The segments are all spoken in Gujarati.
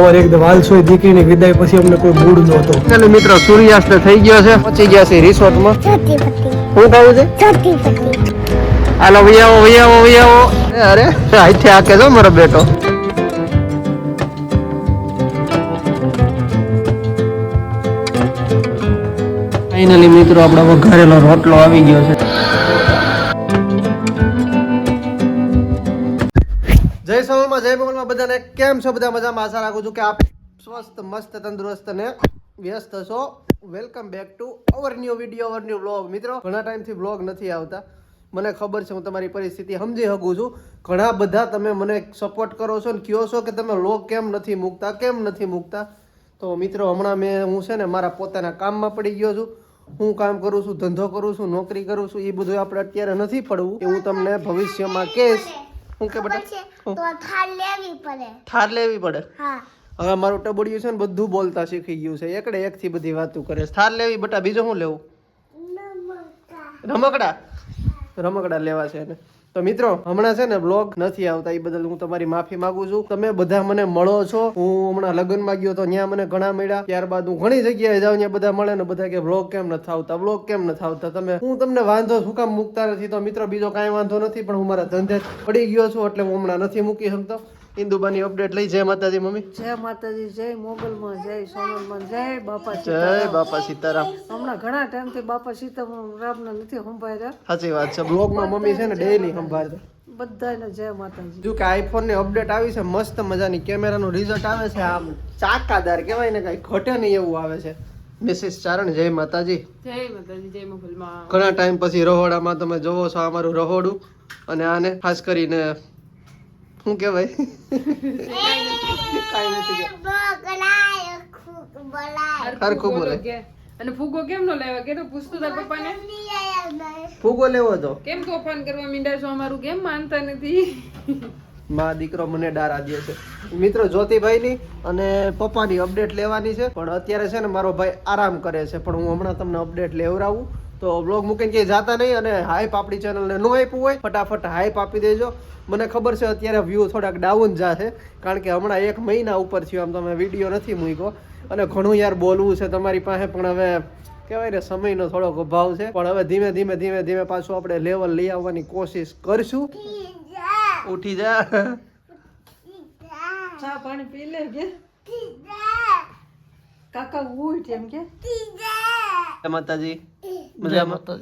और एकदम हालसोય દીકરીની વિદાય પછી અમને કોઈ મૂડ નહોતો. એટલે મિત્રો સૂર્યાસ્ત થઈ ગયો છે, પહોંચી ગયા છે રિસોર્ટમાં. શું થયું છે? હાલો વૈયાવો. અરે હાથે આકે જો મારો બેટો. ફાઇનલી મિત્રો આપણો વઘારેલો રોટલો આવી ગયો છે. જય સોનલમાં જય મંગલમાં બધાને કેમ છો? બધા મજામાં? આશા રાખું છું કે આપ સ્વસ્થ મસ્ત તંદુરસ્ત અને વ્યસ્ત છો. Welcome back to our new video, our new vlog. મિત્રો ઘણા ટાઈમથી વ્લોગ નથી આવતા, મને ખબર છે, હું તમારી પરિસ્થિતિ સમજી શકું છું. ઘણા બધા તમે મને સપોર્ટ કરો છો ને કહો છો કે તમે વ્લોગ કેમ નથી મૂકતા. તો મિત્રો હમણાં હું છે ને મારા પોતાના કામમાં પડી ગયો છું. હું કામ કરું છું, ધંધો કરું છું, નોકરી કરું છું, એ બધું આપણે અત્યારે નથી પડવું. એ હું તમને ભવિષ્યમાં કહીશ. હું કે બેટા થાર લેવી પડે. હવે મારું ટબડિયું છે ને બધું બોલતા શીખી ગયું છે, એકડે એકથી બધી વાતો કરે છે. થાર લેવી બેટા, બીજું શું લેવું? રમકડા લેવા છે ને. તો મિત્રો હમણાં છે ને બ્લોગ નથી આવતા, એ બદલ હું તમારી માફી માંગુ છું. તમે બધા મને મળો છો. હું હમણાં લગ્નમાં ગયો તો ત્યાં મને ઘણા મળ્યા, ત્યારબાદ હું ઘણી જગ્યાએ જાઉં ત્યાં બધા મળે ને બધા કે બ્લોગ કેમ નથી આવતા. હું તમને વાંધો શું કામ મૂકતા નથી? તો મિત્રો બીજો કાંઈ વાંધો નથી, પણ હું મારા ધંધે પડી ગયો છું એટલે હું હમણાં નથી મૂકી શકતો. ઇન્દુબાની અપડેટ લઈ. જય માતાજી મમ્મી. જય માતાજી, જય મોગલમાં, જય સોનલમાં, જય બાપા સીતારામ. હમણાં ઘણા ટાઈમથી બાપા સીતારામને નથી સંભાળ્યા. સાચી વાત છે. બ્લોગમાં મમ્મી છે ને ડેઈલી સંભાળતા. બધાને જય માતાજી. જો કે આઈફોન ની અપડેટ આવી છે, મસ્ત મજાની કેમેરાનું રિઝલ્ટ આવે છે, આમ ચાકાદાર કહેવાય ને, કઈ ઘટે નહીં એવું આવે છે. મિસિસ ચારણ જય માતાજી. જય માતાજી, જય મોગલમાં. ઘણા ટાઈમ પછી રહોડામાં તમે જોવો છો આ મારું રહોડું, અને આને ખાસ કરીને શું કહેવાય? હરખું બોલે. અને ફૂગો કેમ નો લેવા કે તો પૂછતો તાર પપ્પાને ફૂગો લેવો હતો. કેમ તોફાન કરવા મીંડા છો? અમારું કેમ માનતા નથી? માં દીકરો મને ડારા દે છે. મિત્રો જ્યોતિભાઈ ની અને પપ્પાની અપડેટ લેવાની છે, પણ અત્યારે છે ને મારો ભાઈ આરામ કરે છે, પણ હું હમણાં તમને અપડેટ લેવડાવું. તો બ્લોગ મૂકીને ક્યાંય જાતા નહીં, અને હાઈપ આપણી ચેનલને ન આપ્યું હોય ફટાફટ હાઈપ આપી દેજો. મને ખબર છે અત્યારે વ્યૂ થોડાક ડાઉન જશે, કારણ કે હમણાં 1 મહિના ઉપર થયો આમ તમે વિડીયો નથી મૂક્યો, અને ઘણું યાર બોલવું છે તમારી પાસે, પણ હવે કહેવાય ને સમયનો થોડોક અભાવ છે. પણ હવે ધીમે ધીમે પાછું આપણે લેવલ લઈ આવવાની કોશિશ કરશું. ઉઠી જા, ચા પાણી પી લે કે કાકા ઉઠ એમ કે. માતાજી મજામાં.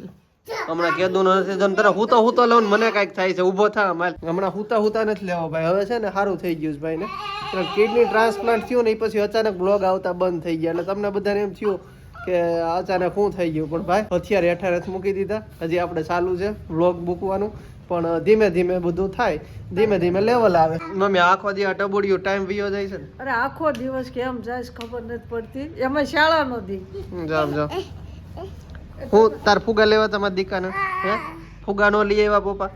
હમણાં કેદું નથી તો તરફ હુતો લઉં ને મને કઈક થાય છે. ઉભો થા, હમણાં હુતા નથી લેવો ભાઈ. હવે છે ને સારું થઈ ગયું છે ભાઈ ને, કિડની ટ્રાન્સપ્લાન્ટ થયું ને એ પછી અચાનક બ્લોગ આવતા બંધ થઈ ગયા, એટલે તમને બધાને એમ થયું કે અચાનક શું થઈ ગયું, પણ ભાઈ અત્યારે હેઠળ મૂકી દીધા. હજી આપણે ચાલુ છે બ્લોગ મૂકવાનું, પણ ધીમે ધીમે બધું થાય, ધીમે ધીમે લેવલ આવે. મમ્મી આખો દી આ ટબુડિયું ટાઈમ વિયો જાય છે ને. અરે આખો દિવસ કેમ જાય ખબર નથી પડતી, એમાં શાળા નો દી. જામ હું તાર ફુગા લેવા તમારા દીકાને ફુગા નો લઈ આવ્યા પપ્પા,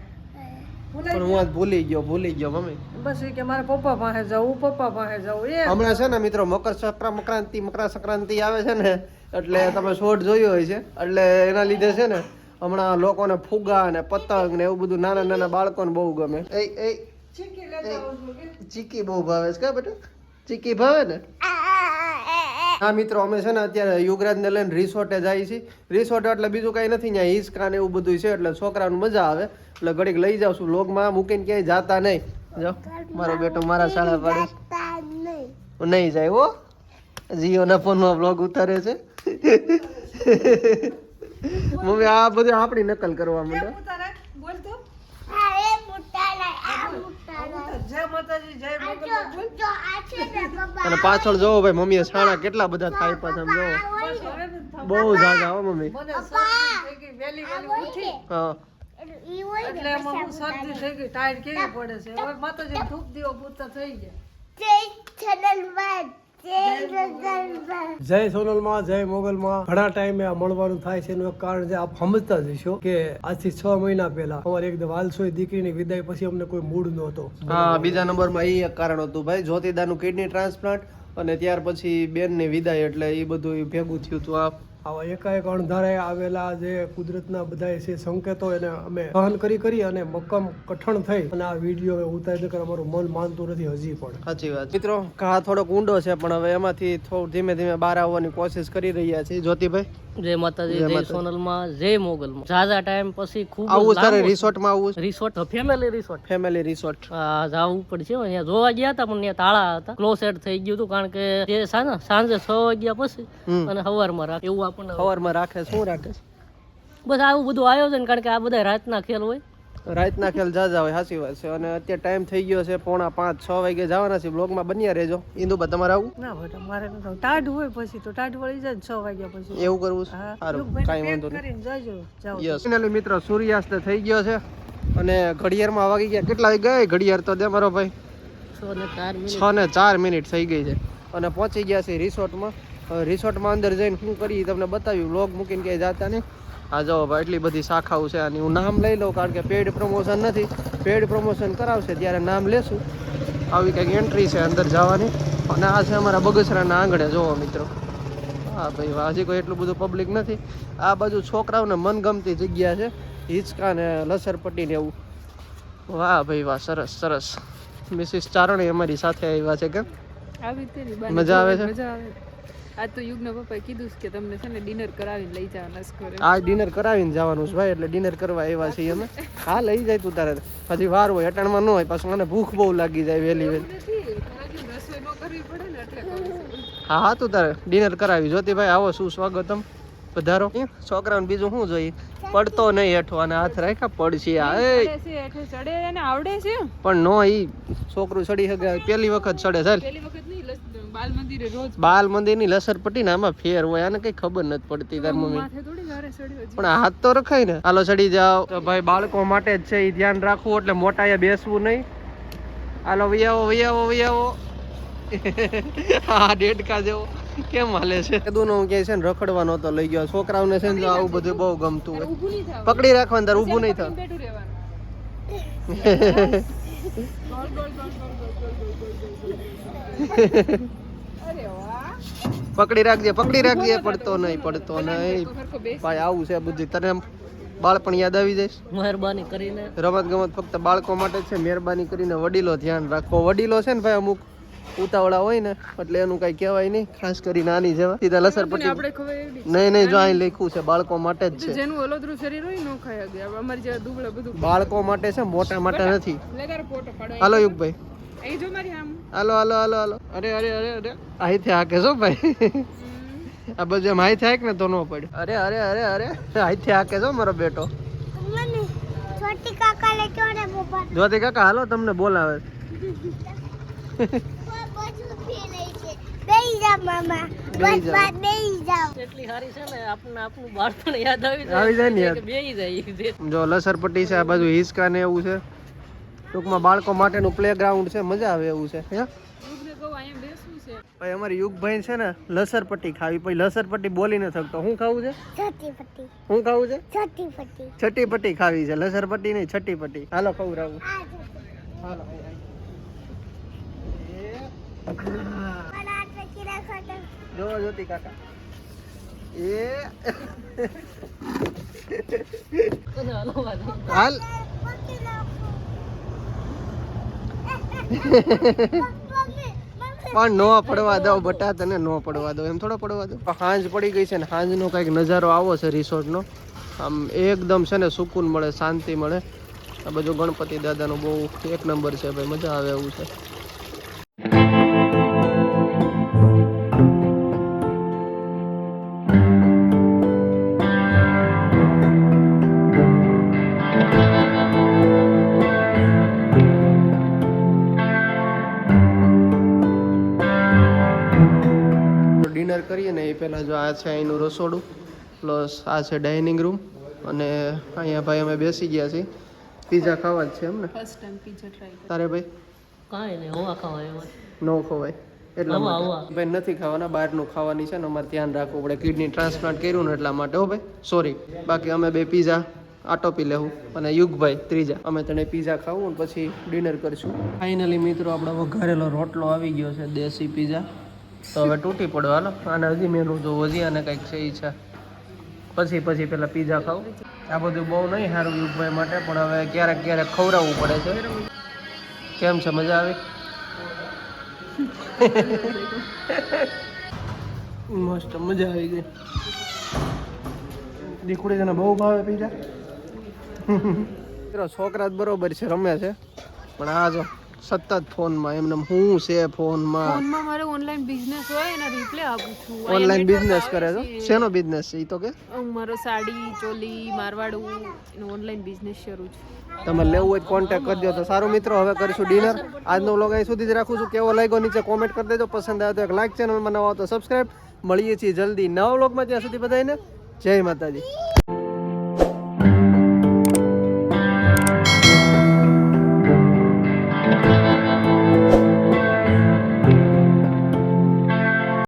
પણ હું આજ ભૂલી ગયો મમ્મી. બસ કે મારે પપ્પા પાસે જવું. હમણાં છે ને મિત્રો મકર સંક્રાંતિ આવે છે ને, એટલે તમે શોર્ટ જોયું હોય છે, એટલે એના લીધે છે ને હમણાં લોકોને ફુગા ને પતંગ ને એવું બધું નાના બાળકોને બહુ ગમે. ચીકી બહુ ભાવે છે. કા બેટા ચીકી ભાવે ને? હા મિત્રો અમે છે ને અત્યારે યુગરાજને લઈને રિસોર્ટે જાય છે. રિસોર્ટ એટલે બીજું કઈ નથી, ત્યાં હિંચકા ને એવું બધું છે, એટલે છોકરાનું મજા આવે, એટલે ઘડીક લઈ જાવ છું. લોગમાં મૂકીને ક્યાંય જાતા નહીં. જો મારો બેટો મારા શાળા પાડે નહીં જાય હો. જીઓ ના ફોનમાં બ્લોગ ઉતારે છે. મમ્મી આ બધું આપણી નકલ કરવા માંડે. અને પાછળ જોવો ભાઈ મમ્મીએ છાણા કેટલા બધા થાય પાછા જોવો, બહુ જાજા હો મમ્મી. હા એટલે એમાં હું શરદી થઈ ગઈ, ટાઈટ કેવી પડે છે. હવે માતાજી ધૂપ દીવો પૂરતા થઈ ગયા. જય સોનલમાં, જય મોગલમાં. ઘણા ટાઈમે આ મળવાનું થાય છે, એનું એક કારણ છે આપ સમજતા જ હશો કે આજથી 6 મહિના પહેલા અમારે એકદમ હાલસોય દીકરીની વિદાય પછી અમને કોઈ મૂડ નહોતો. હા, બીજા નંબરમાં એ એક કારણ હતું ભાઈ, જ્યોતિદાનું કિડની ટ્રાન્સપ્લાન્ટ, અને ત્યાર પછી બેનની વિદાય, એટલે એ બધું ભેગું થયું હતું. આ આવા એકાએક અણધારે આવેલા જે કુદરતના બધા છે સંકેતો એને અમે સહન કરી અને મક્કમ કઠણ થઈ અને આ વિડીયો ઉતારી નકર અમારું મન માનતું નથી હજી પણ. સાચી વાત મિત્રો, ઘા થોડોક ઊંડો છે પણ હવે એમાંથી થોડું ધીમે ધીમે બહાર આવવાની કોશિશ કરી રહ્યા છીએ. જ્યોતિભાઈ, જય માતાજી, જય સોનલમાં, જય મોગલમાં. ઝાઝા ટાઈમ પછી ખૂબ આવું તારે રિસોર્ટમાં આવું? Resort family resort, family resort જવું પડશે. અહીંયા જોવા ગયા હતા પણ ત્યાં તાળા હતા, ક્લોઝ થઈ ગયું હતું કારણ કે જે સાંજે 6 વાગ્યા પછી અને સવારમાં રાખે એવું આપણને સવારમાં રાખે. શું રાખે? બસ આવું બધું આયોજન, કારણ કે આ બધા રાતના ખેલ હોય. રાતના ખેલ જાજા હોય. સાચી વાત છે. અને અત્યારે ટાઈમ થઈ ગયો છે 4:45-6 વાગે જવાના છે. બ્લોગમાં બન્યા રહેજો. ઇન્દુબા, તમારે આવું? ના બેટા, મારે નથી ટાઢ હોય પછી તો ટાઢ વળી જાય 6 વાગ્યા પછી. એવું કરવું છે? હા, સારું, કાંઈ વાંધો નહીં. કરીને જાજો જાઓ. યસ. ફાઇનલી મિત્રો સૂર્યાસ્ત થઈ ગયો છે અને ઘડિયાળમાં વાગી ગયા કેટલા વાગે ગયા? ઘડિયાળ તો દે મારો ભાઈ, 6:04 થઈ ગઈ છે અને પહોંચી ગયા છે રિસોર્ટમાં. રિસોર્ટમાં અંદર જઈને શું કરી તમને બતાવ્યું. વ્લોગ મૂકીને ક્યાંય જતા નહીં. આ જો ભાઈ એટલી બધી શાખાઓ છે અને હું નામ લઈ લઉં કારણ કે પેડ પ્રમોશન નથી. પેડ પ્રમોશન કરાવશે ત્યારે નામ લેશું. આવી કંઈક એન્ટ્રી છે અંદર જવાની અને આ છે અમારા બગસરાના આંગણે. જોવો મિત્રો, હા ભાઈ વાહ, હજી કોઈ એટલું બધું પબ્લિક નથી. આ બાજુ છોકરાઓને મનગમતી જગ્યા છે, હિંચકા ને લસરપટ્ટી ને એવું. વાહ ભાઈ વાહ, સરસ સરસ. મિસિસ ચારણી અમારી સાથે આવ્યા છે. કેમ આવી તેરી મજા આવે છે? મજા આવે. આજ તો યુગના પપ્પાએ કીધું છે કે તમને છે ને ડિનર કરાવીને લઈ જવાના છે ઘરે. આ ડિનર કરાવીને જવાનું છે ભાઈ, એટલે ડિનર કરવા આવ્યા છીએ અમે. હા લઈ જાય તું તારે, હજી વાર હોય, અટાણમાં ન હોય. પાછું મને ભૂખ બહુ લાગી જાય વહેલી વહેલી. નથી રસોઈ ન કરવી પડે ને એટલે કહું છું. હા હા, તું તારે ડિનર કરાવી. જ્યોતિભાઈ આવો, શું સ્વાગતમ, પધારો. છોકરાઓને બીજું શું જોઈએ? પડતો નહીં હેઠો અને હાથ રાખ્યા પડશે. આ એ ચડે છે હેઠે ચડે એને આવડે છે પણ નો, ઈ છોકરું ચડી શકે પહેલી વખત ચડે. ચાલ પેલી વખત નહીં બાલ મંદિરે રોજ બાલ મંદિરની લસરપટ્ટી ને આમાં ફેર હોય. આને કઈ ખબર નથી પડતી તાર મમ્મી. માથે થોડી ઘરે ચડ્યો છે. પણ હાથ તો રખાય ને. હાલો ચડી જાઓ. તો ભાઈ બાળકો માટે જ છે, એ ધ્યાન રાખવું. એટલે મોટાએ બેસવું નહીં. હાલો વૈયાવો વૈયાવો વૈયાવો. હા ડેડકા જેવો કેમ હાલે છે? કદું હું ક્યાંય છે ને રખડવા નહોતો લઈ ગયો. છોકરાઓને છે ને જો આવું બધું બહુ ગમતું હોય. ઊભું નહીં થાવ, પકડી રાખવાનું, તાર ઊભું નહીં થાય. બેઠું રહેવાનું. ગોળ ગોળ ગોળ ગોળ ગોળ ગોળ ગોળ. અરે વાહ, પકડી રાખજે, પકડી રાખજે. પડતો નહીં, પડતો નહીં હરખો બેસ. ભાઈ. આવું છે બુદ્ધિ. તને બાળપણ યાદ આવી જાય? મહેરબાની કરીને રમત ગમત ફક્ત બાળકો માટે જ છે. મહેરબાની કરીને વડીલો ધ્યાન રાખો. વડીલો છે ને ભાઈ અમુક ઉતાવળા હોય ને એટલે એનું કઈ કહેવાય નહીં. ખાસ કરીને આની જેવા સીધા લસરપટ્ટી. આપણે ખબર એવી નહીં નહીં, જો અહીં લખ્યું છે બાળકો માટે જ છે. જેનું ઓલોદરું શરીર હોય નો ખાય ગયા. અમારી જેવા દુબળા બધું બાળકો માટે છે, મોટા માટે નથી. લેગાર ફોટો પાડો. હાલો યુગભાઈ, અહીં જો મારી આમ. હાલો હાલો હાલો હાલો. અરે અરે અરે અરે, અહીંથી હાકે છો ભાઈ. આ બધું એમ અહીંથી હાક ને તો ન પડે. અરે અરે અરે અરે, અહીંથી હાકે છો મારો બેટો. જ્યોતિ કાકા હાલો, તમને બોલાવે. એટલી સારી છે ને, આપણને આપણું બાળપણ યાદ આવી જાય ને યાર. બેહી જાય. જો લસરપટ્ટી છે, આ બાજુ હિંચકા ને એવું છે. ટૂંકમાં બાળકો માટેનું પ્લે ગ્રાઉન્ડ છે, મજા આવે એવું છે. હે યુગને કહું અહીંયા બેસવું છે. ભાઈ અમારી યુગભાઈ છે ને લસરપટ્ટી ખાવી. પછી લસરપટ્ટી બોલી ન શકતો. શું ખાવું છે? શું ખાવું છે? છઠ્ઠીપટ્ટી ખાવી છે. લસરપટ્ટી નહીં, છઠ્ઠીપટ્ટી. હાલો ખવડાવું. હાલો જો જ્યોતિ કાકા હાલ. પણ નો પડવા દો બટા, તને નો પડવા દો. એમ થોડો પડવા દો. સાંજ પડી ગઈ છે ને સાંજનો કઈક નજારો આવો છે રિસોર્ટનો. આમ એકદમ છે ને સુકૂન મળે, શાંતિ મળે. આ બધું ગણપતિ દાદાનું બહુ એક નંબર છે ભાઈ, મજા આવે એવું છે. ડિનર કરીએ ને એ પહેલાં જો આ છે અહીંનું રસોડું, પ્લસ આ છે ડાઇનિંગ રૂમ અને અહીંયા ભાઈ અમે બેસી ગયા છીએ. પીઝા ખાવા જ છે એમ ને? ફર્સ્ટ ટાઈમ પિઝા ટ્રાય કર. તારે ભાઈ કાંઈ નહીં, હવા ખાવા એવા નો ખવાય એટલા માટે ભાઈ નથી ખાવાના. બહારનું ખાવાની છે ને અમારે ધ્યાન રાખવું પડે. કિડની ટ્રાન્સપ્લાન્ટ કર્યું ને એટલા માટે. હો ભાઈ સોરી. બાકી અમે બે પીઝા આટોપી લેવું અને યુગભાઈ ત્રીજા. અમે તને પીઝા ખાવું ને પછી ડિનર કરીશું. ફાઇનલી મિત્રો આપણો વઘારેલો રોટલો આવી ગયો છે, દેશી પીઝા. તો હવે તૂટી પડો. હાલો આને હજી મેનુ જો હજી આને કંઈક છે ઈ છે. પછી પેલા પીઝા ખાવ. આ બધું બહુ નહીં સારું યુગભાઈ માટે, પણ હવે ક્યારેક ક્યારેક ખવડાવવું પડે છે. કેમ છે, મજા આવી? મસ્ત મજા આવી ગઈ. દીકુડી તને બહુ ભાવે પીઝા? છોકરા જ બરોબર છે, રમે છે, પણ આ જો સતત ફોનમાં એમને શું છે ફોનમાં. ફોનમાં મારે ઓનલાઈન બિઝનેસ હોય એના રિપ્લે આપું છું. ઓનલાઈન બિઝનેસ કરે છે? શેનો બિઝનેસ છે એ તો કે? મારો સાડી ચોલી મારવાડું એનો ઓનલાઈન બિઝનેસ શરૂ છે. તમારે લેવું હોય કોન્ટેક્ટ કરજો. તો સારું મિત્રો, હવે કરીશું ડિનર. આજનો વ્લોગ અહીં સુધી જ રાખું છું. કેવો લાગ્યો નીચે કોમેન્ટ કરી દેજો. પસંદ આવે તો એક લાઈક, ચેનલમાં નવા તો સબસ્ક્રાઈબ. મળીએ છીએ જલ્દી નવા વ્લોગમાં. ત્યાં સુધી બધાને જય માતાજી.